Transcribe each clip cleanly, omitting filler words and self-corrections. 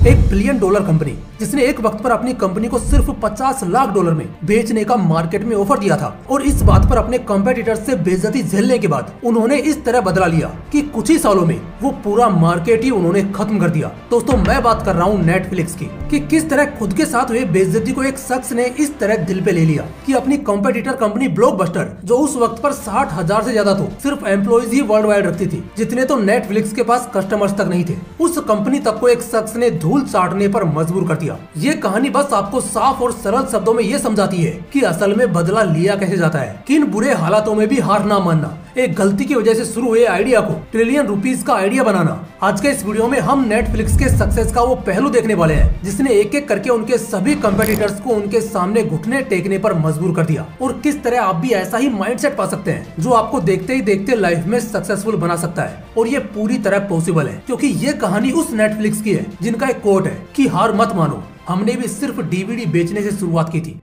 एक billion dollar company जिसने एक वक्त पर अपनी कंपनी को सिर्फ 50 लाख डॉलर में बेचने का मार्केट में ऑफर दिया था और इस बात पर अपने कॉम्पिटिटर्स से बेइज्जती झेलने के बाद उन्होंने इस तरह बदला लिया कि कुछ ही सालों में वो पूरा मार्केट ही उन्होंने खत्म कर दिया। दोस्तों मैं बात कर रहा हूँ नेटफ्लिक्स की कि किस तरह खुद के साथ हुए बेइज्जती को एक शख्स ने इस तरह दिल पे ले लिया कि अपनी कॉम्पिटिटर कंपनी ब्लॉकबस्टर जो उस वक्त पर 60,000 से ज्यादा तो सिर्फ एम्प्लॉइज ही वर्ल्ड वाइड रखती थी, जितने तो नेटफ्लिक्स के पास कस्टमर्स तक नहीं थे, उस कंपनी तक को एक शख्स ने धूल चाटने पर मजबूर कर दिया। ये कहानी बस आपको साफ और सरल शब्दों में ये समझाती है कि असल में बदला लिया कैसे जाता है, किन बुरे हालातों में भी हार ना मानना, एक गलती की वजह से शुरू हुए आइडिया को ट्रिलियन रुपीस का आइडिया बनाना। आज के इस वीडियो में हम नेटफ्लिक्स के सक्सेस का वो पहलू देखने वाले हैं जिसने एक एक करके उनके सभी कंपटीटर्स को उनके सामने घुटने टेकने पर मजबूर कर दिया और किस तरह आप भी ऐसा ही माइंडसेट पा सकते हैं जो आपको देखते ही देखते लाइफ में सक्सेसफुल बना सकता है। और ये पूरी तरह पॉसिबल है क्योंकि ये कहानी उस नेटफ्लिक्स की है जिनका एक कोट है कि हार मत मानो, हमने भी सिर्फ डीवीडी बेचने से शुरुआत की थी।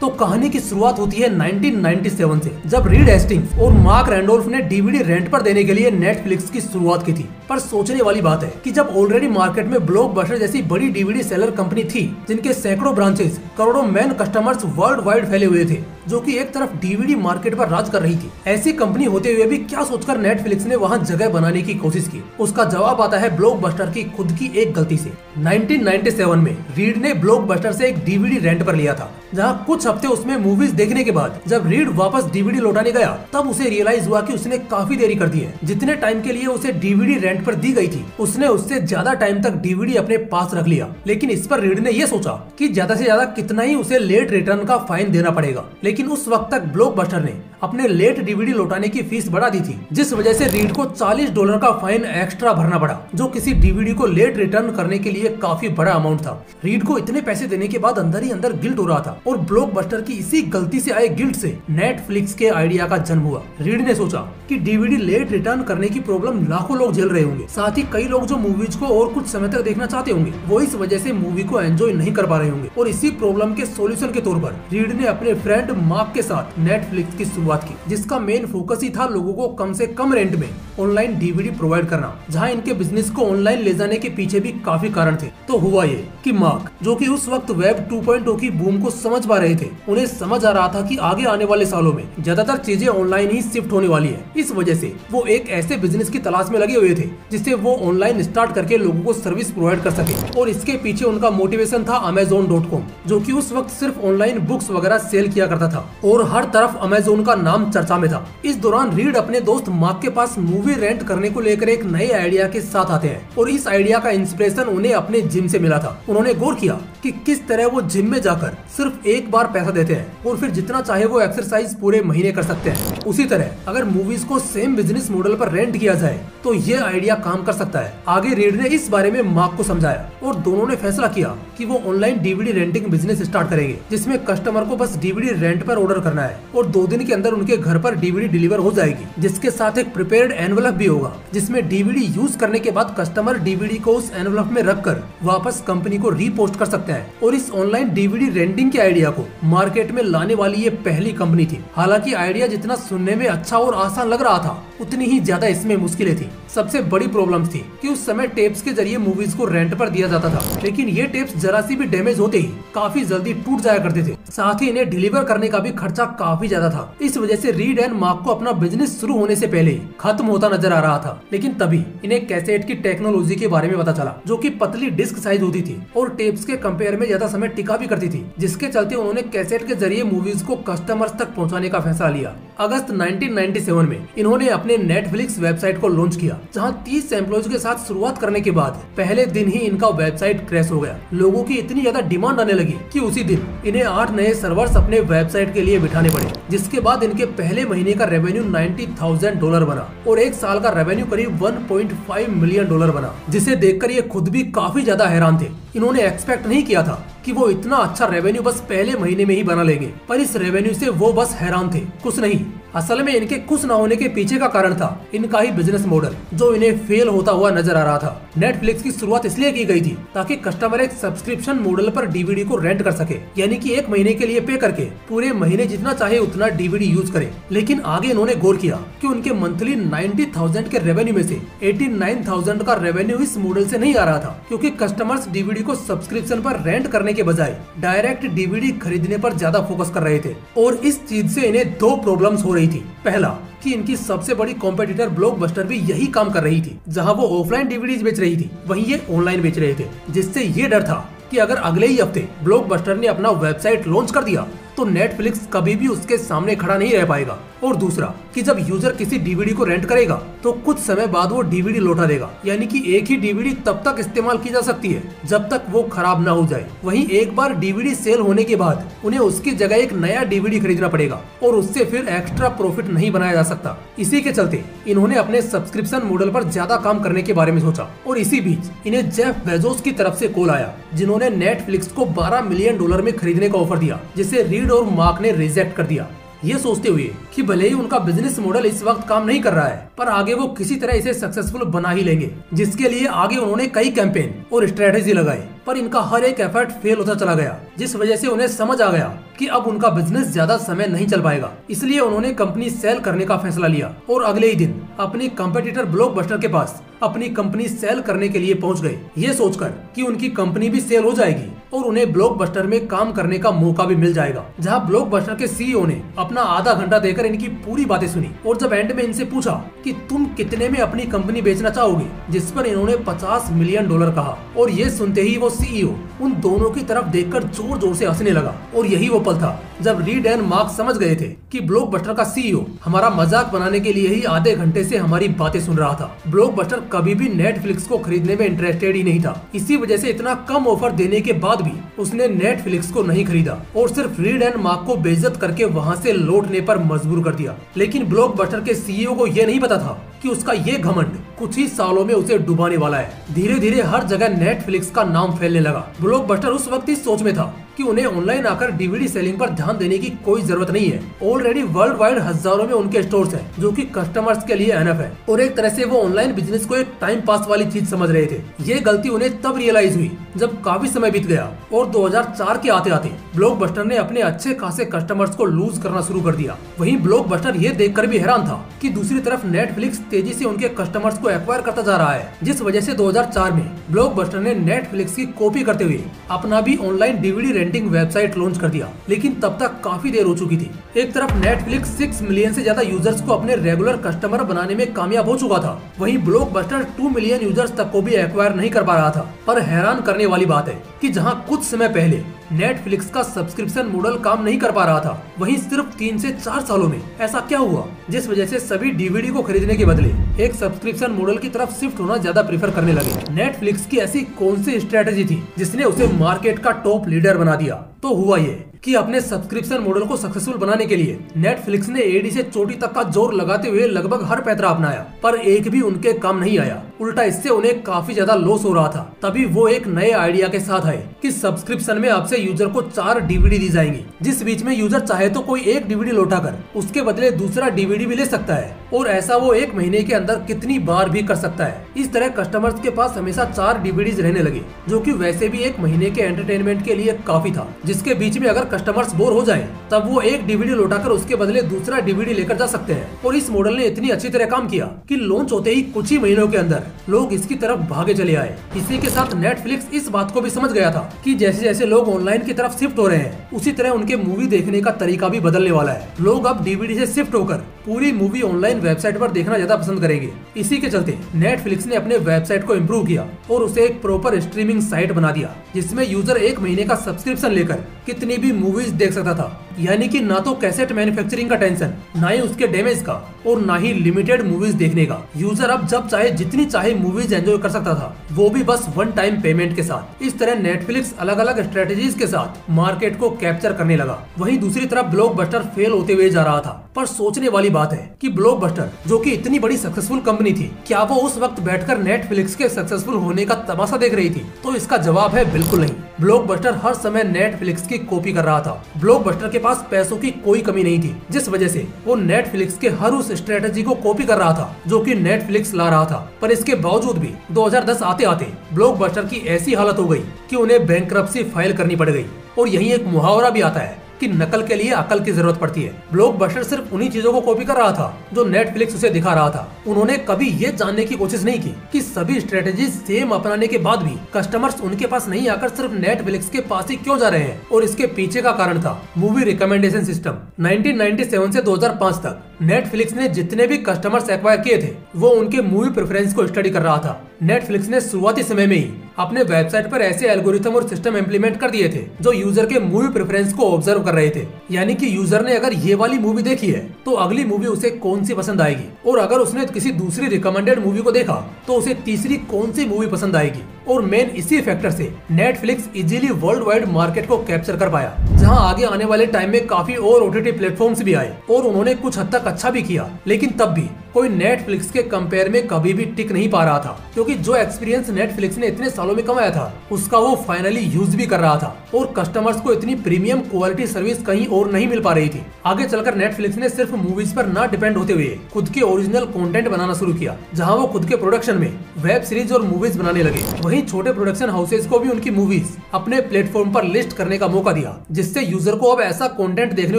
तो कहानी की शुरुआत होती है 1997 से, जब रीड हेस्टिंग्स और मार्क रैंडोल्फ ने डीवीडी रेंट पर देने के लिए नेटफ्लिक्स की शुरुआत की थी। पर सोचने वाली बात है कि जब ऑलरेडी मार्केट में ब्लॉकबस्टर जैसी बड़ी डीवीडी सेलर कंपनी थी जिनके सैकड़ों ब्रांचेस, करोड़ों मैन कस्टमर्स वर्ल्ड वाइड फैले हुए थे, जो कि एक तरफ डीवीडी मार्केट पर राज कर रही थी, ऐसी कंपनी होते हुए भी क्या सोचकर नेटफ्लिक्स ने वहां जगह बनाने की कोशिश की? उसका जवाब आता है ब्लॉकबस्टर की खुद की एक गलती से। 1997 में रीड ने ब्लॉकबस्टर से एक डीवीडी रेंट पर लिया था, जहां कुछ हफ्ते उसमें मूवीज देखने के बाद जब रीड वापस डीवीडी लौटाने गया तब उसे रियलाइज हुआ कि उसने काफी देरी कर दी है। जितने टाइम के लिए उसे डीवीडी रेंट पर दी गई थी उसने उससे ज्यादा टाइम तक डीवीडी अपने पास रख लिया। लेकिन इस पर रीड ने यह सोचा कि ज्यादा से ज्यादा कितना ही उसे लेट रिटर्न का फाइन देना पड़ेगा, लेकिन उस वक्त तक ब्लॉकबस्टर ने अपने लेट डीवीडी लौटाने की फीस बढ़ा दी थी, जिस वजह से रीड को $40 का फाइन एक्स्ट्रा भरना पड़ा, जो किसी डीवीडी को लेट रिटर्न करने के लिए काफी बड़ा अमाउंट था। रीड को इतने पैसे देने के बाद अंदर ही अंदर गिल्ट हो रहा था और ब्लॉकबस्टर की इसी गलती से आए गिल्ट से नेटफ्लिक्स के आइडिया का जन्म हुआ। रीड ने सोचा कि डीवीडी लेट रिटर्न करने की प्रॉब्लम लाखों लोग झेल रहे होंगे, साथ ही कई लोग जो मूवीज को और कुछ समय तक देखना चाहते होंगे वो इस वजह से मूवी को एंजॉय नहीं कर पा रहे होंगे। और इसी प्रॉब्लम के सॉल्यूशन के तौर पर रीड ने अपने फ्रेंड मार्क के साथ नेटफ्लिक्स की शुरुआत की, जिसका मेन फोकस ही था लोगों को कम से कम रेंट में ऑनलाइन डीवीडी प्रोवाइड करना, जहां इनके बिजनेस को ऑनलाइन ले जाने के पीछे भी काफी कारण थे। तो हुआ ये कि मार्क, जो कि उस वक्त वेब 2.0 की बूम को समझ पा रहे थे, उन्हें समझ आ रहा था कि आगे आने वाले सालों में ज्यादातर चीजें ऑनलाइन ही शिफ्ट होने वाली है। इस वजह से वो एक ऐसे बिजनेस की तलाश में लगे हुए थे जिससे वो ऑनलाइन स्टार्ट करके लोगों को सर्विस प्रोवाइड कर सके। और इसके पीछे उनका मोटिवेशन था Amazon.com, जो कि उस वक्त सिर्फ ऑनलाइन बुक्स वगैरह सेल किया करता था और हर तरफ अमेजोन का नाम चर्चा में था। इस दौरान रीड अपने दोस्त मार्क के पास मूवी रेंट करने को लेकर एक नए आइडिया के साथ आते हैं और इस आइडिया का इंस्पिरेशन उन्हें अपने जिम से मिला था। उन्होंने गौर किया कि किस तरह वो जिम में जाकर सिर्फ एक बार पैसा देते हैं और फिर जितना चाहे वो एक्सरसाइज पूरे महीने कर सकते हैं। उसी तरह अगर मूवीज को सेम बिजनेस मॉडल पर रेंट किया जाए तो ये आइडिया काम कर सकता है। आगे रीड ने इस बारे में मार्क को समझाया और दोनों ने फैसला किया कि वो online DVD renting business start करेंगे, जिसमें कस्टमर को बस डीवीडी रेंट पर ऑर्डर करना है और 2 दिन के अंदर उनके घर पर डीवीडी डिलीवर हो जाएगी, जिसके साथ एक प्रिपेयर्ड एनवलप भी होगा जिसमें डीवीडी यूज करने के बाद कस्टमर डीवीडी को उस एनवलप में रखकर वापस कंपनी को रीपोस्ट कर सकते हैं। और इस ऑनलाइन डीवीडी रेंटिंग के आइडिया को मार्केट में लाने वाली ये पहली कंपनी थी। हालांकि आइडिया जितना सुनने में अच्छा और आसान लग रहा था उतनी ही ज्यादा इसमें मुश्किलें थी। सबसे बड़ी प्रॉब्लम थी कि उस समय टेप्स के जरिए मूवीज को रेंट पर दिया जाता था, लेकिन ये टेप्स जरा सी भी डैमेज होते ही काफी जल्दी टूट जाया करते थे, साथ ही इन्हें डिलीवर करने का भी खर्चा काफी ज्यादा था। इस वजह से रीड एंड मार्क को अपना बिजनेस शुरू होने से पहले ही खत्म होता नजर आ रहा था। लेकिन तभी इन्हें कैसेट की टेक्नोलॉजी के बारे में पता चला, जो कि पतली डिस्क साइज होती थी और टेप्स के कंपेयर में ज्यादा समय टिका भी करती थी, जिसके चलते उन्होंने कैसेट के जरिए मूवीज को कस्टमर्स तक पहुंचाने का फैसला लिया। अगस्त 1997 में इन्होंने अपने नेटफ्लिक्स वेबसाइट को लॉन्च किया, जहां 30 एम्प्लॉयज के साथ शुरुआत करने के बाद पहले दिन ही इनका वेबसाइट क्रैश हो गया। लोगों की इतनी ज्यादा डिमांड आने लगी कि उसी दिन इन्हें 8 नए सर्वर्स अपने वेबसाइट के लिए बिठाने पड़े, जिसके बाद इनके पहले महीने का रेवेन्यू $90,000 बना और एक साल का रेवेन्यू करीब $1.5 मिलियन बना, जिसे देखकर ये खुद भी काफी ज्यादा हैरान थे। इन्होंने एक्सपेक्ट नहीं किया था कि वो इतना अच्छा रेवेन्यू बस पहले महीने में ही बना लेंगे, पर इस रेवेन्यू से वो बस हैरान थे। कुछ नहीं, असल में इनके खुश न होने के पीछे का कारण था इनका ही बिजनेस मॉडल, जो इन्हें फेल होता हुआ नजर आ रहा था। नेटफ्लिक्स की शुरुआत इसलिए की गई थी ताकि कस्टमर एक सब्सक्रिप्शन मॉडल पर डीवीडी को रेंट कर सके, यानी कि 1 महीने के लिए पे करके पूरे महीने जितना चाहे उतना डीवीडी यूज करे। लेकिन आगे इन्होंने गौर किया कि उनके मंथली 90,000 के रेवेन्यू में से 89,000 का रेवेन्यू इस मॉडल से नहीं आ रहा था, क्योंकि कस्टमर्स डीवीडी को सब्सक्रिप्शन पर रेंट करने के बजाय डायरेक्ट डीवीडी खरीदने पर ज्यादा फोकस कर रहे थे। और इस चीज से इन्हें 2 प्रॉब्लम्स हो रही थी। पहला कि इनकी सबसे बड़ी कॉम्पिटिटर ब्लॉकबस्टर भी यही काम कर रही थी। जहां वो ऑफलाइन डीवीडीज बेच रही थी, वहीं ये ऑनलाइन बेच रहे थे, जिससे ये डर था कि अगर अगले ही हफ्ते ब्लॉकबस्टर ने अपना वेबसाइट लॉन्च कर दिया तो नेटफ्लिक्स कभी भी उसके सामने खड़ा नहीं रह पाएगा। और दूसरा कि जब यूजर किसी डीवीडी को रेंट करेगा तो कुछ समय बाद वो डीवीडी लौटा देगा, यानी कि एक ही डीवीडी तब तक इस्तेमाल की जा सकती है जब तक वो खराब ना हो जाए। वहीं एक बार डीवीडी सेल होने के बाद उन्हें उसकी जगह एक नया डीवीडी खरीदना पड़ेगा और उससे फिर एक्स्ट्रा प्रॉफिट नहीं बनाया जा सकता। इसी के चलते इन्होंने अपने सब्सक्रिप्शन मॉडल पर ज्यादा काम करने के बारे में सोचा। और इसी बीच इन्हें जेफ बेजोस की तरफ से कॉल आया, जिन्होंने नेटफ्लिक्स को $12 मिलियन में खरीदने का ऑफर दिया, जिसे रीड और मार्क ने रिजेक्ट कर दिया, ये सोचते हुए कि भले ही उनका बिजनेस मॉडल इस वक्त काम नहीं कर रहा है, पर आगे वो किसी तरह इसे सक्सेसफुल बना ही लेंगे। जिसके लिए आगे उन्होंने कई कैंपेन और स्ट्रेटेजी लगाई, पर इनका हर एक एफर्ट फेल होता चला गया, जिस वजह से उन्हें समझ आ गया कि अब उनका बिजनेस ज्यादा समय नहीं चल पाएगा। इसलिए उन्होंने कंपनी सेल करने का फैसला लिया और अगले ही दिन अपने कंपटीटर ब्लॉकबस्टर के पास अपनी कंपनी सेल करने के लिए पहुंच गए, ये सोचकर कि उनकी कंपनी भी सेल हो जाएगी और उन्हें ब्लॉकबस्टर में काम करने का मौका भी मिल जाएगा। जहां ब्लॉकबस्टर के सीईओ ने अपना आधा घंटा देकर इनकी पूरी बातें सुनी और जब एंड में इनसे पूछा कि तुम कितने में अपनी कंपनी बेचना चाहोगे, जिस पर इन्होंने $50 मिलियन कहा। और ये सुनते ही वो सीईओ उन दोनों की तरफ देखकर जोर जोर से हंसने लगा। और यही वो पल था जब रीड एंड मार्क समझ गए थे कि ब्लॉकबस्टर का सीईओ हमारा मजाक बनाने के लिए ही आधे घंटे से हमारी बातें सुन रहा था। ब्लॉकबस्टर कभी भी नेटफ्लिक्स को खरीदने में इंटरेस्टेड ही नहीं था। इसी वजह से इतना कम ऑफर देने के बाद भी उसने नेटफ्लिक्स को नहीं खरीदा और सिर्फ रीड एंड मार्क को बेइज्जत करके वहां से लौटने पर मजबूर कर दिया। लेकिन ब्लॉकबस्टर के सीईओ को यह नहीं पता था कि उसका ये घमंड कुछ ही सालों में उसे डुबाने वाला है। धीरे धीरे हर जगह नेटफ्लिक्स का नाम फैलने लगा। ब्लॉकबस्टर उस वक्त इस सोच में था कि उन्हें ऑनलाइन आकर डीवीडी सेलिंग पर ध्यान देने की कोई जरूरत नहीं है। ऑलरेडी वर्ल्ड वाइड हजारों में उनके स्टोर्स हैं, जो कि कस्टमर्स के लिए एनफ है। और एक तरह से वो ऑनलाइन बिजनेस को एक टाइम पास वाली चीज समझ रहे थे। ये गलती उन्हें तब रियलाइज हुई जब काफी समय बीत गया और 2004 के आते आते ब्लॉकबस्टर ने अपने अच्छे खासे कस्टमर्स को लूज करना शुरू कर दिया। वहीं ब्लॉकबस्टर ये देखकर भी हैरान था कि दूसरी तरफ नेटफ्लिक्स तेजी से उनके कस्टमर्स को एक्वायर करता जा रहा है, जिस वजह से 2004 में ब्लॉकबस्टर ने नेटफ्लिक्स की कॉपी करते हुए अपना भी online DVD renting website launch कर दिया। लेकिन तब तक काफी देर हो चुकी थी। एक तरफ नेटफ्लिक्स 6 मिलियन से ज्यादा यूजर्स को अपने रेगुलर कस्टमर बनाने में कामयाब हो चुका था, वहीं ब्लॉकबस्टर 2 मिलियन यूजर्स तक को भी एक्वायर नहीं कर पा रहा था। पर हैरान करने वाली बात है कि जहां कुछ समय पहले नेटफ्लिक्स का सब्सक्रिप्शन मॉडल काम नहीं कर पा रहा था, वहीं सिर्फ 3 से 4 सालों में ऐसा क्या हुआ जिस वजह से सभी डीवीडी को खरीदने के बदले एक सब्सक्रिप्शन मॉडल की तरफ शिफ्ट होना ज्यादा प्रीफर करने लगे। नेटफ्लिक्स की ऐसी कौन सी स्ट्रेटेजी थी जिसने उसे मार्केट का टॉप लीडर बना दिया? तो हुआ ये कि अपने सब्सक्रिप्शन मॉडल को सक्सेसफुल बनाने के लिए नेटफ्लिक्स ने एडी से चोटी तक का जोर लगाते हुए लगभग हर पैतरा अपनाया, पर एक भी उनके काम नहीं आया। उल्टा इससे उन्हें काफी ज्यादा लॉस हो रहा था। तभी वो एक नए आइडिया के साथ आए कि सब्सक्रिप्शन में आपसे यूजर को 4 डीवीडी दी जाएंगी, जिस बीच में यूजर चाहे तो कोई एक डीवीडी लौटाकर उसके बदले दूसरा डीवीडी भी ले सकता है, और ऐसा वो 1 महीने के अंदर कितनी बार भी कर सकता है। इस तरह कस्टमर्स के पास हमेशा 4 डीवीडीज रहने लगे, जो कि वैसे भी 1 महीने के एंटरटेनमेंट के लिए काफी था, जिसके बीच में अगर कस्टमर्स बोर हो जाए तब वो एक डीवीडी लौटाकर उसके बदले दूसरा डीवीडी लेकर जा सकते हैं। और इस मॉडल ने इतनी अच्छी तरह काम किया कि लॉन्च होते ही कुछ ही महीनों के अंदर लोग इसकी तरफ भागे चले आए। इसी के साथ नेटफ्लिक्स इस बात को भी समझ गया था कि जैसे जैसे लोग ऑनलाइन की तरफ शिफ्ट हो रहे हैं, उसी तरह उनके मूवी देखने का तरीका भी बदलने वाला है। लोग अब डीवीडी से शिफ्ट होकर पूरी मूवी ऑनलाइन वेबसाइट पर देखना ज्यादा पसंद करेंगे। इसी के चलते नेटफ्लिक्स ने अपने वेबसाइट को इम्प्रूव किया और उसे एक प्रॉपर स्ट्रीमिंग साइट बना दिया, जिसमें यूजर 1 महीने का सब्सक्रिप्शन लेकर कितनी भी मूवीज देख सकता था। यानी कि ना तो कैसेट मैन्युफैक्चरिंग का टेंशन, ना ही उसके डैमेज का, और ना ही लिमिटेड मूवीज देखने का। यूजर अब जब चाहे जितनी चाहे मूवीज एंजॉय कर सकता था, वो भी बस 1 टाइम पेमेंट के साथ। इस तरह नेटफ्लिक्स अलग अलग स्ट्रेटेजीज के साथ मार्केट को कैप्चर करने लगा। वहीं दूसरी तरफ ब्लॉकबस्टर फेल होते हुए जा रहा था। पर सोचने वाली बात है कि ब्लॉकबस्टर, जो कि इतनी बड़ी सक्सेसफुल कंपनी थी, क्या वो उस वक्त बैठकर नेटफ्लिक्स के सक्सेसफुल होने का तमाशा देख रही थी? तो इसका जवाब है बिल्कुल नहीं। ब्लॉकबस्टर हर समय नेटफ्लिक्स की कॉपी कर रहा था। ब्लॉकबस्टर के पास पैसों की कोई कमी नहीं थी, जिस वजह से वो नेटफ्लिक्स के हर उस स्ट्रेटेजी को कॉपी कर रहा था जो कि नेटफ्लिक्स ला रहा था। पर इसके बावजूद भी 2010 आते आते ब्लॉकबस्टर की ऐसी हालत हो गई कि उन्हें बैंकरप्सी फाइल करनी पड़ गई। और यही एक मुहावरा भी आता है कि नकल के लिए अकल की जरूरत पड़ती है। ब्लॉकबस्टर सिर्फ उन्हीं चीजों को कॉपी कर रहा था जो नेटफ्लिक्स उसे दिखा रहा था। उन्होंने कभी ये जानने की कोशिश नहीं की कि सभी स्ट्रेटेजी सेम अपनाने के बाद भी कस्टमर्स उनके पास नहीं आकर सिर्फ नेटफ्लिक्स के पास ही क्यों जा रहे हैं। और इसके पीछे का कारण था मूवी रिकमेंडेशन सिस्टम। 1997 से 2005 तक नेटफ्लिक्स ने जितने भी कस्टमर्स एक्वायर किए थे वो उनके मूवी प्रेफरेंस को स्टडी कर रहा था। नेटफ्लिक्स ने शुरुआती समय में ही अपने वेबसाइट पर ऐसे एल्गोरिथम और सिस्टम इम्प्लीमेंट कर दिए थे जो यूजर के मूवी प्रेफरेंस को ऑब्जर्व कर रहे थे। यानी कि यूजर ने अगर ये वाली मूवी देखी है तो अगली मूवी उसे कौन सी पसंद आएगी, और अगर उसने किसी दूसरी रिकमेंडेड मूवी को देखा तो उसे तीसरी कौन सी मूवी पसंद आएगी। और मेन इसी फैक्टर से Netflix easily world wide market को कैप्चर कर पाया, जहां आगे आने वाले टाइम में काफी और ओटीटी प्लेटफॉर्म्स भी आए और उन्होंने कुछ हद तक अच्छा भी किया। लेकिन तब भी कोई नेटफ्लिक्स के कंपेयर में कभी भी टिक नहीं पा रहा था, क्योंकि जो एक्सपीरियंस नेटफ्लिक्स ने इतने सालों में कमाया था उसका वो फाइनली यूज भी कर रहा था, और कस्टमर्स को इतनी प्रीमियम क्वालिटी सर्विस कहीं और नहीं मिल पा रही थी। आगे चलकर नेटफ्लिक्स ने सिर्फ मूवीज पर ना डिपेंड होते हुए खुद के ओरिजिनल कंटेंट बनाना शुरू किया, जहां वो खुद के प्रोडक्शन में वेब सीरीज और मूवीज बनाने लगे। वहीं छोटे प्रोडक्शन हाउसेज को भी उनकी मूवीज अपने प्लेटफॉर्म पर लिस्ट करने का मौका दिया, जिससे यूजर को अब ऐसा कंटेंट देखने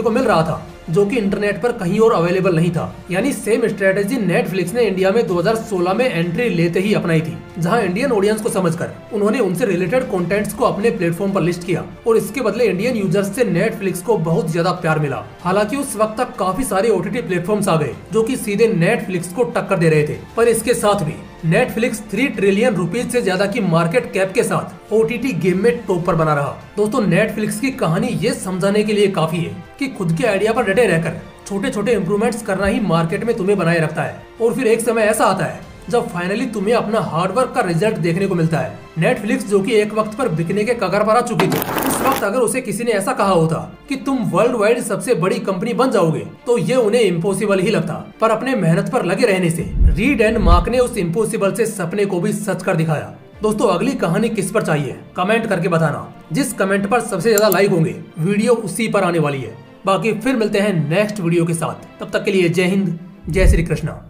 को मिल रहा था जो कि इंटरनेट पर कहीं और अवेलेबल नहीं था। यानी सेम स्ट्रेटेजी नेटफ्लिक्स ने इंडिया में 2016 में एंट्री लेते ही अपनाई थी, जहां इंडियन ऑडियंस को समझकर उन्होंने उनसे रिलेटेड कंटेंट्स को अपने प्लेटफॉर्म पर लिस्ट किया, और इसके बदले इंडियन यूजर्स से नेटफ्लिक्स को बहुत ज्यादा प्यार मिला। हालांकि उस वक्त तक काफी सारे ओटीटी प्लेटफॉर्म्स आ गए जो कि सीधे नेटफ्लिक्स को टक्कर दे रहे थे, पर इसके साथ भी नेटफ्लिक्स 3 ट्रिलियन रुपीज से ज्यादा की मार्केट कैप के साथ ओटीटी गेम में टॉप पर बना रहा। दोस्तों, नेटफ्लिक्स की कहानी ये समझाने के लिए काफी है कि खुद के आइडिया पर डटे रहकर छोटे छोटे इंप्रूवमेंट्स करना ही मार्केट में तुम्हें बनाए रखता है, और फिर एक समय ऐसा आता है जब फाइनली तुम्हें अपना हार्डवर्क का रिजल्ट देखने को मिलता है। नेटफ्लिक्स जो कि एक वक्त पर बिकने के कगार पर आ चुकी थी, उस वक्त अगर उसे किसी ने ऐसा कहा होता कि तुम वर्ल्ड वाइड सबसे बड़ी कंपनी बन जाओगे तो ये उन्हें इम्पॉसिबल ही लगता। पर अपने मेहनत पर लगे रहने से रीड एंड मार्क ने उस इम्पॉसिबल से सपने को भी सच कर दिखाया। दोस्तों, अगली कहानी किस पर चाहिए कमेंट करके बताना। जिस कमेंट पर सबसे ज्यादा लाइक होंगे वीडियो उसी पर आने वाली है। बाकी फिर मिलते हैं नेक्स्ट वीडियो के साथ, तब तक के लिए जय हिंद, जय श्री कृष्णा।